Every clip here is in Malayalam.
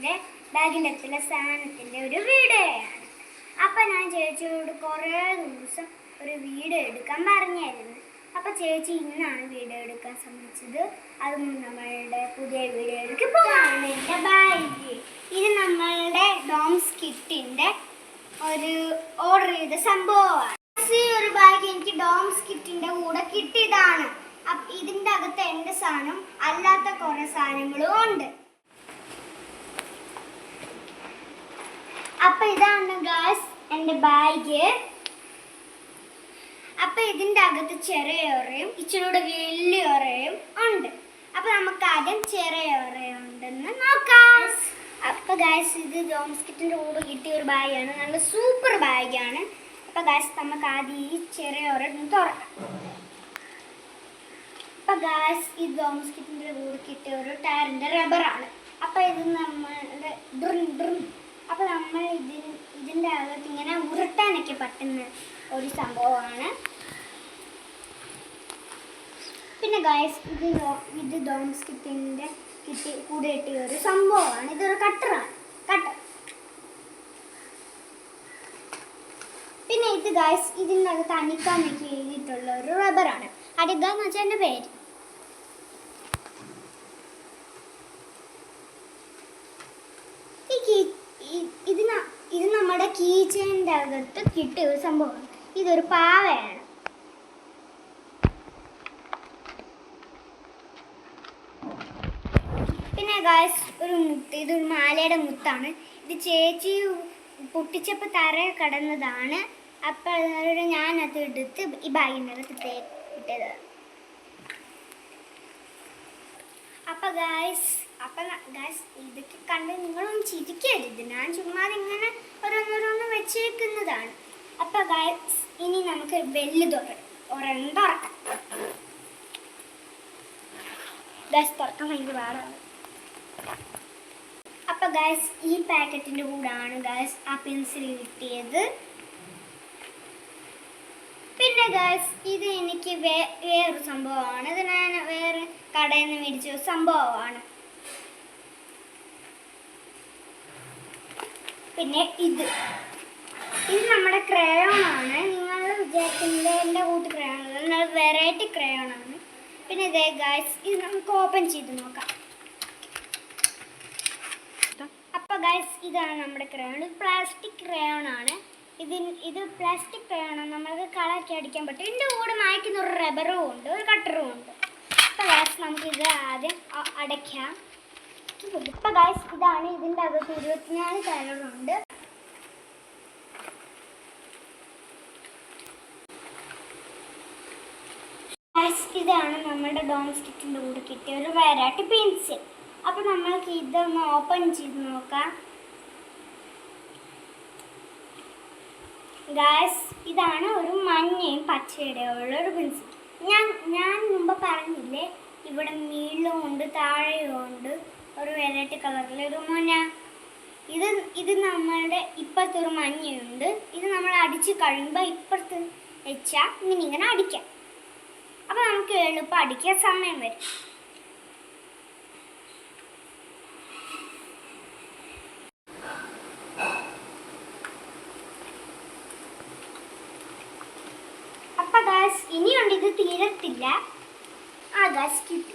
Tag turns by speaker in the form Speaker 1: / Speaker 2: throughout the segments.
Speaker 1: എൻ്റെ ബാഗിലെത്തുന്ന സാധനത്തിൻ്റെ ഒരു വീഡിയോയാണ്. അപ്പം ഞാൻ ചേച്ചിയോട് കുറേ ദിവസം ഒരു വീഡിയോ എടുക്കാൻ പറഞ്ഞായിരുന്നു. അപ്പം ചേച്ചി ഇന്നാണ് വീഡിയോ എടുക്കാൻ ശ്രമിച്ചത്. അത് നമ്മളുടെ പുതിയ വീഡിയോയിലേക്ക് പോകാം. എൻ്റെ ബാഗ് ഇത് നമ്മളുടെ ഡോംസ് കിറ്റിൻ്റെ ഒരു ഓർഡർ ചെയ്ത സംഭവമാണ്. ഈ ഒരു ബാഗ് എനിക്ക് ഡോംസ് കിറ്റിൻ്റെ കൂടെ കിട്ടിയതാണ്. ഇതിൻ്റെ അകത്ത് എൻ്റെ സാധനം അല്ലാത്ത കുറേ സാധനങ്ങളും ഉണ്ട്. അപ്പം ഇതാണ് ഗായ്സ് എൻ്റെ ബാഗ്. അപ്പം ഇതിൻ്റെ അകത്ത് ചെറിയ ഒറയും ഇച്ചിരൂടെ വലിയ ഒറയും ഉണ്ട്. അപ്പം നമുക്ക് ആദ്യം ചെറിയ ഒറയുണ്ടെന്ന് നോക്കാം. അപ്പം ഗായ്സ് ഇത് ഡോംസ് കിറ്റിൻ്റെ കൂടെ കിട്ടിയ ഒരു ബാഗാണ്. നല്ല സൂപ്പർ ബാഗാണ്. അപ്പം ഗായ്സ് നമുക്ക് ആദ്യം ഈ ചെറിയ ഒര തുറക്കാം. അപ്പം ഗായ്സ് ഈ ഡോംസ് കിറ്റിൻ്റെ കൂടെ കിട്ടിയ ഒരു ടയറിൻ്റെ റബ്ബറാണ്. അപ്പം ഇത് നമ്മളുടെ അപ്പം നമ്മൾ ഇതിൻ്റെ അകത്ത് ഇങ്ങനെ ഉരുട്ടാനൊക്കെ പറ്റുന്ന ഒരു സംഭവമാണ്. പിന്നെ ഗായ്സ് ഇത് ഡോംസ് കിറ്റിൻ്റെ കൂടെ കിട്ടിയ ഒരു സംഭവമാണ്. ഇതൊരു കട്ടറാണ്. പിന്നെ ഇത് ഗായ്സ് ഇതിനകത്ത് അനിക്കാന്നൊക്കെ എഴുതിയിട്ടുള്ള ഒരു റബ്ബറാണ്. അടിക എന്ന് വെച്ചാൽ എൻ്റെ പേര്. ഇത് നമ്മുടെ കീ ചെയിൻ്റെ അകത്ത് കിട്ടിയ ഒരു സംഭവമാണ്. ഇതൊരു പാവയാണ്. പിന്നെ ഗായ്സ് ഒരു മുത്ത്, ഇതൊരു മാലയുടെ മുത്താണ്. ഇത് ചേച്ചി പൊട്ടിച്ചപ്പോൾ തറയിൽ കിടന്നതാണ്. അപ്പോൾ ഞാനത് എടുത്ത് ഈ ബാഗിൻ്റെ അകത്ത് ഇട്ടതാണ്. അപ്പം ഗായ്സ് ഇതൊക്കെ കണ്ട് നിങ്ങളൊന്നും ചിരിക്കരുത്. ഞാൻ ചുമ്മാതെ ഇങ്ങനെ ഓരോന്നോരോന്ന് വെച്ചേക്കുന്നതാണ്. അപ്പം ഗായ്സ് ഇനി നമുക്ക് വെല്ല് തുറക്കാം. ഗായ്സ് തുറക്കാൻ ഭയങ്കര പാടാണ്. അപ്പം ഗായ്സ് ഈ പാക്കറ്റിൻ്റെ കൂടാണ് ഗായ്സ് ആ പെൻസിൽ കിട്ടിയത്. പിന്നെ ഗായ്സ് ഇത് എനിക്ക് വേറൊരു സംഭവമാണ്. ഇത് ഞാൻ വേറെ കടയിൽ നിന്ന് മേടിച്ച സംഭവമാണ്. പിന്നെ ഇത് നമ്മുടെ ക്രയോണാണ്. നിങ്ങൾ വിചാരിക്കുന്നത് എൻ്റെ കൂട്ട് ക്രയോണല്ല, വെറൈറ്റി ക്രയോണാണ്. പിന്നെ ഇതേ ഗായ്സ് ഇത് നമുക്ക് ഓപ്പൺ ചെയ്ത് നോക്കാം. അപ്പോൾ ഗായ്സ് ഇതാണ് നമ്മുടെ ക്രയോൺ. ഇത് പ്ലാസ്റ്റിക് ക്രയോണാണ്. ഇത് പ്ലാസ്റ്റിക് ക്രയോണാണ്. നമ്മൾക്ക് കളറൊക്കെ അടിക്കാൻ പറ്റും. ഇതിൻ്റെ കൂടെ മായ്ക്കുന്ന ഒരു റബ്ബറും ഉണ്ട്, ഒരു കട്ടറും ഉണ്ട്. അപ്പോൾ ഗായ്സ് നമുക്കിത് ആദ്യം അടയ്ക്കാം. അപ്പോൾ ഗായ്സ് ഇതാണ് ഇതിൻ്റെ അകത്ത് 24 കളറുണ്ട്. ഗായ്സ് ഇതാണ് നമ്മുടെ ഡോംസ് കിറ്റിൻ്റെ കൂടെ കിട്ടിയ ഒരു വെറൈറ്റി പെൻസിൽ. അപ്പോൾ നമ്മൾക്ക് ഇതൊന്ന് ഓപ്പൺ ചെയ്ത് നോക്കാം. ഗായ്സ് ഇതാണ് ഒരു മഞ്ഞയും പച്ചയുടെയും ഉള്ള ഒരു പെൻസിൽ. ഞാൻ മുമ്പ് പറഞ്ഞില്ലേ, ഇവിടെ നീളവും ഉണ്ട് താഴെയും ഉണ്ട് ഒരു വെറൈറ്റി കളറിൽ ഒരു മഞ്ഞ. ഇത് നമ്മളുടെ ഇപ്പുറത്തെ ഒരു മഞ്ഞയുണ്ട്. ഇത് നമ്മൾ അടിച്ച് കഴിയുമ്പോൾ ഇപ്പുറത്ത് വെച്ചാൽ ഇങ്ങനെ അടിക്കാം. അപ്പോൾ നമുക്ക് എളുപ്പം അടിക്കാൻ സമയം വരും. അപ്പം ഗായ്സ് ഇനിയുണ്ട്, ഇത് തീരത്തില്ല. ഗായ്സ് കിട്ടി.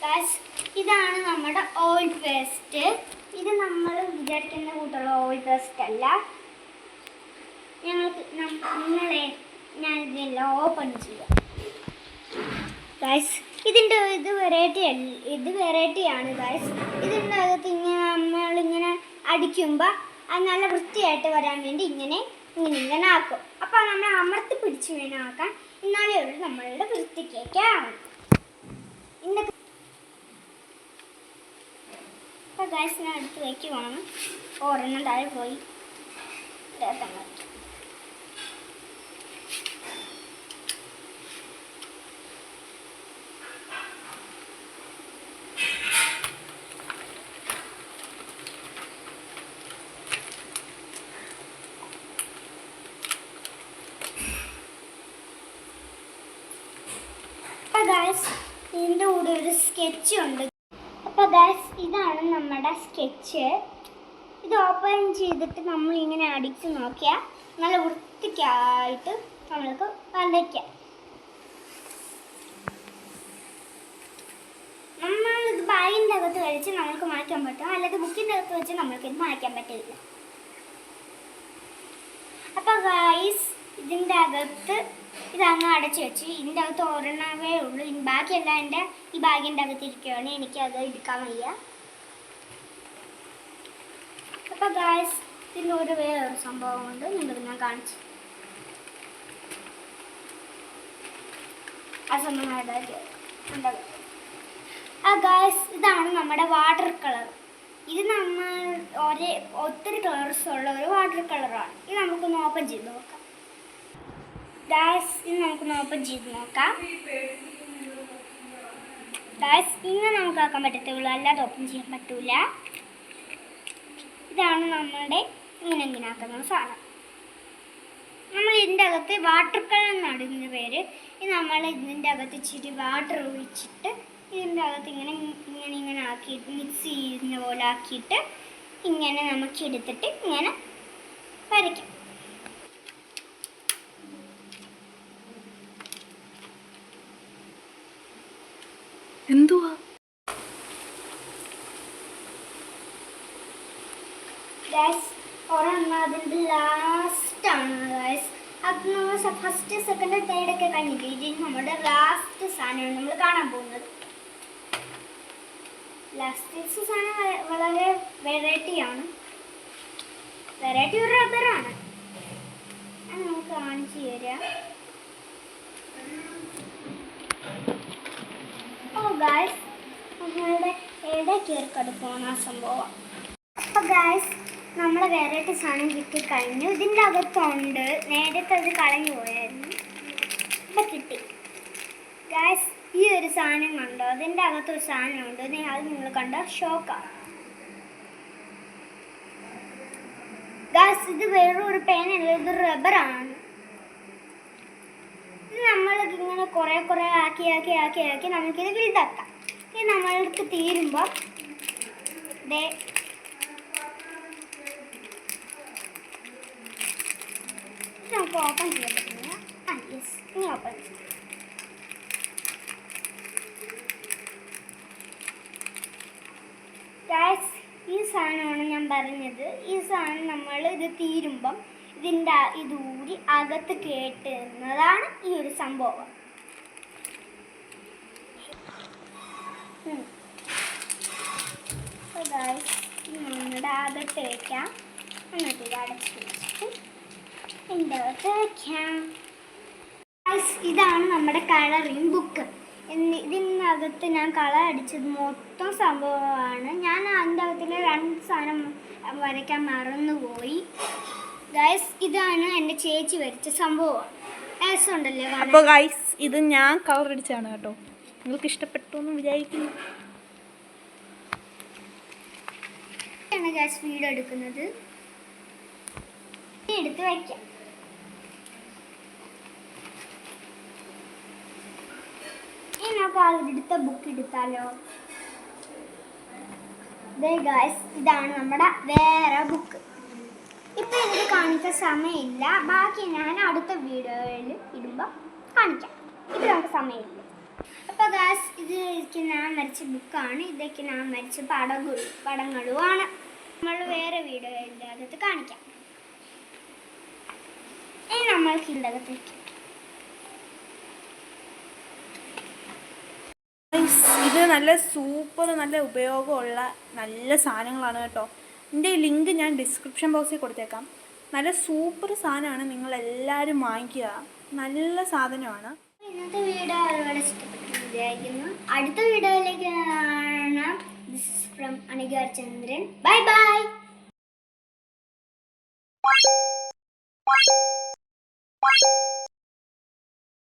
Speaker 1: ഗായ്സ് ഇതാണ് നമ്മുടെ ഓയിൽ പേസ്റ്റ്. ഇത് നമ്മൾ വിചാരിക്കുന്ന കൂട്ടുള്ള ഓയിൽ പേസ്റ്റ് അല്ല. ഞാൻ ഇതെല്ലാം ഓപ്പൺ ചെയ്യാം. ഗായ്സ് ഇത് വെറൈറ്റിയാണ് ഗായ്സ്. ഇതിൻ്റെ അകത്ത് നമ്മളിങ്ങനെ അടിക്കുമ്പോൾ അത് നല്ല വൃത്തിയായിട്ട് വരാൻ വേണ്ടി ഇങ്ങനെ ആക്കും. അപ്പോൾ നമ്മൾ അമർത്തി പിടിച്ച് വേണം ആക്കാൻ. എന്നാലേ ഉള്ളൂ നമ്മളുടെ വൃത്തിക്കൊക്കെ ആവും. അപ്പോൾ ഗായ്സ് ഞാൻ അടുത്ത് വയ്ക്കുവാണ്. ഒരെണ്ണം താഴെ പോയി. ഗായ്സ് ഇതിൻ്റെ കൂടെ ഒരു സ്കെച്ച് ഉണ്ട്. അപ്പോൾ ഗായ്സ് ഇതാണ് നമ്മുടെ സ്കെച്ച്. ഇത് ഓപ്പൺ ചെയ്തിട്ട് നമ്മൾ ഇങ്ങനെ അടിച്ച് നോക്കിയാൽ നല്ല വൃത്തിക്കായിട്ട് നമ്മൾക്ക് വരയ്ക്കാം. നമ്മളിത് ബാഗിൻ്റെ അകത്ത് കഴിച്ച് നമുക്ക് മാറ്റാൻ പറ്റും, അല്ലാതെ ബുക്കിൻ്റെ അകത്ത് വെച്ച് നമ്മൾക്കിത് മാറ്റാൻ പറ്റില്ല. അപ്പോൾ ഗൈസ് ഇതിൻ്റെ അകത്ത് ഇതങ്ങ് അടച്ചു വെച്ച് ഇതിൻ്റെ അകത്ത് ഒരെണ്ണമേ ഉള്ളൂ. ബാക്കിയെല്ലാം എൻ്റെ ഈ ബാഗിൻ്റെ അകത്ത് ഇരിക്കുകയാണ്, എനിക്കത് എടുക്കാൻ വയ്യ. അപ്പോൾ ഗൈസ് ഇതിൻ്റെ ഒരു വേറൊരു സംഭവം കൊണ്ട് നിങ്ങൾക്ക് ഞാൻ കാണിച്ചു ആ സംഭവം. ഗൈസ് ഇതാണ് നമ്മുടെ വാട്ടർ കളർ. ഇത് നമ്മൾ ഒത്തിരി കളേഴ്സ് ഉള്ള ഒരു വാട്ടർ കളറാണ്. ഇത് നമുക്കൊന്ന് ഓപ്പൺ ചെയ്ത് നോക്കാം. ഗൈസ് ഇത് നമുക്കൊന്ന് ഓപ്പൺ ചെയ്ത് നോക്കാം. ഗൈസ് ഇങ്ങനെ നമുക്ക് ആക്കാൻ പറ്റത്തുള്ളൂ, അല്ലാതെ ഓപ്പൺ ചെയ്യാൻ പറ്റൂല. ഇതാണ് നമ്മളുടെ ഇങ്ങനെ ആക്കുന്ന സാധനം. നമ്മൾ ഇതിൻ്റെ അകത്ത് വാട്ടർ കളർ എന്നാണ് ഇതിൻ്റെ പേര്. ഇത് നമ്മൾ ഇതിൻ്റെ അകത്ത് ഇച്ചിരി വാട്ടർ ഒഴിച്ചിട്ട് ഇതിൻ്റെ അകത്ത് ഇങ്ങനെ ആക്കിയിട്ട് മിക്സ് ചെയ്യുന്ന പോലെ ആക്കിയിട്ട് ഇങ്ങനെ നമുക്ക് എടുത്തിട്ട് ഇങ്ങനെ വരയ്ക്കാം.
Speaker 2: എന്തുവാ
Speaker 1: ഗൈസ് ഒരെണ്ണം അതിൻ്റെ ലാസ്റ്റാണ് ഗൈസ്. അത് നമ്മൾ ഫസ്റ്റ് സെക്കൻഡ് തേർഡൊക്കെ കഴിഞ്ഞിട്ട് ഇത് നമ്മുടെ ലാസ്റ്റ് സാധനമാണ് നമ്മൾ കാണാൻ പോകുന്നത്. ലാസ്റ്റ് സാധനം വളരെ വെറൈറ്റിയാണ്, വെറൈറ്റി ഒരു റബ്ബറാണ്. അത് നമുക്ക് കാണിച്ചു തരാം. ഓ ഗൈസ് നമ്മളുടെ ഇടയ്ക്ക് പോകുന്ന സംഭവം. അപ്പോൾ ഗൈസ് നമ്മൾ വെറൈറ്റി സാധനം കിട്ടിക്കഴിഞ്ഞു. ഇതിൻ്റെ അകത്തുണ്ട്, നേരത്തെ അത് കളഞ്ഞു പോയായിരുന്നു, ഇപ്പം കിട്ടി. ഗൈസ് ഈ ഒരു സാധനം കണ്ടോ, അതിൻ്റെ അകത്തൊരു സാധനമുണ്ട്, അത് നിങ്ങൾ കണ്ട ഷോക്കാണ്. ഗൈസ് ഇത് വേറൊരു പേനല്ല, ഇത് റബ്ബറാണ്. ഇത് നമ്മളിങ്ങനെ കുറേ ആക്കി നമുക്കിത് വലുതാക്കാം. ഇത് നമ്മൾക്ക് തീരുമ്പോൾ നമുക്ക് ഓപ്പൺ ചെയ്യാൻ പറ്റില്ല. യെസ് ഇനി ഓപ്പൺ ചെയ്യാം. ഗൈസ് ഈ സാധനമാണ് ഞാൻ പറഞ്ഞത്. ഈ സാധനം നമ്മൾ ഇത് തീരുമ്പം ഇതിൻ്റെ ഇതൂരി അകത്ത് കേട്ടുന്നതാണ് ഈ ഒരു സംഭവം. ഗൈസ് നമ്മുടെ അകത്ത് വയ്ക്കാം, എന്നിട്ട് ഇത് അടച്ച് വെച്ചിട്ട് ഇതിൻ്റെ അകത്ത് വയ്ക്കാം. ഗൈസ് ഇതാണ് നമ്മുടെ കളറിങ് ബുക്ക്. ഇതിനകത്ത് ഞാൻ കളർ അടിച്ചത് മൊത്തം സംഭവമാണ്. ഞാൻ അതിൻ്റെ അകത്തിൽ 2 സാധനം വരയ്ക്കാൻ മറന്നുപോയി. ഗൈസ് ഇതാണ് എൻ്റെ ചേച്ചി വരച്ച സംഭവം. രസമുണ്ടല്ലേ?
Speaker 2: അപ്പോൾ ഗൈസ് ഇത് ഞാൻ കളർ അടിച്ചാണ് കേട്ടോ. നിങ്ങൾക്ക് ഇഷ്ടപ്പെട്ടു എന്ന് വിചാരിക്കുന്നു.
Speaker 1: ഗൈസ് വീഡിയോ എടുക്കുന്നത് എടുത്ത് വയ്ക്കാം. എടുത്ത ബുക്ക് എടുത്താലോ? ഗൈസ് ഇതാണ് നമ്മുടെ വേറെ ബുക്ക്. ഇപ്പം എനിക്ക് കാണിക്കാൻ സമയമില്ല, ബാക്കി ഞാൻ അടുത്ത വീഡിയോയിൽ ഇടുമ്പോൾ കാണിക്കാം. ഇപ്പം നമുക്ക് സമയമില്ല. അപ്പോൾ ഗൈസ് ഇത് ഞാൻ വരച്ച ബുക്കാണ്, ഇതൊക്കെ ഞാൻ വരച്ച പടങ്ങളുമാണ്. നമ്മൾ വേറെ വീഡിയോയുടെ അകത്ത് കാണിക്കാം. ഇനി നമ്മൾക്ക് ഇതിൻ്റെ അകത്ത് വയ്ക്കാം.
Speaker 2: ഇത് നല്ല സൂപ്പർ, നല്ല ഉപയോഗമുള്ള നല്ല സാധനങ്ങളാണ് കേട്ടോ. ഇതിൻ്റെ ലിങ്ക് ഞാൻ ഡിസ്ക്രിപ്ഷൻ ബോക്സിൽ കൊടുത്തേക്കാം. നല്ല സൂപ്പർ സാധനമാണ്, നിങ്ങളെല്ലാവരും വാങ്ങിക്കുക. നല്ല സാധനമാണ്.
Speaker 1: ഇന്നത്തെ വീഡിയോ ഒരുപാട് ഇഷ്ടപ്പെട്ടു വിചാരിക്കുന്നു. അടുത്ത വീഡിയോയിലേക്ക് കാണാം. This is from Anika Chandran. Bye bye.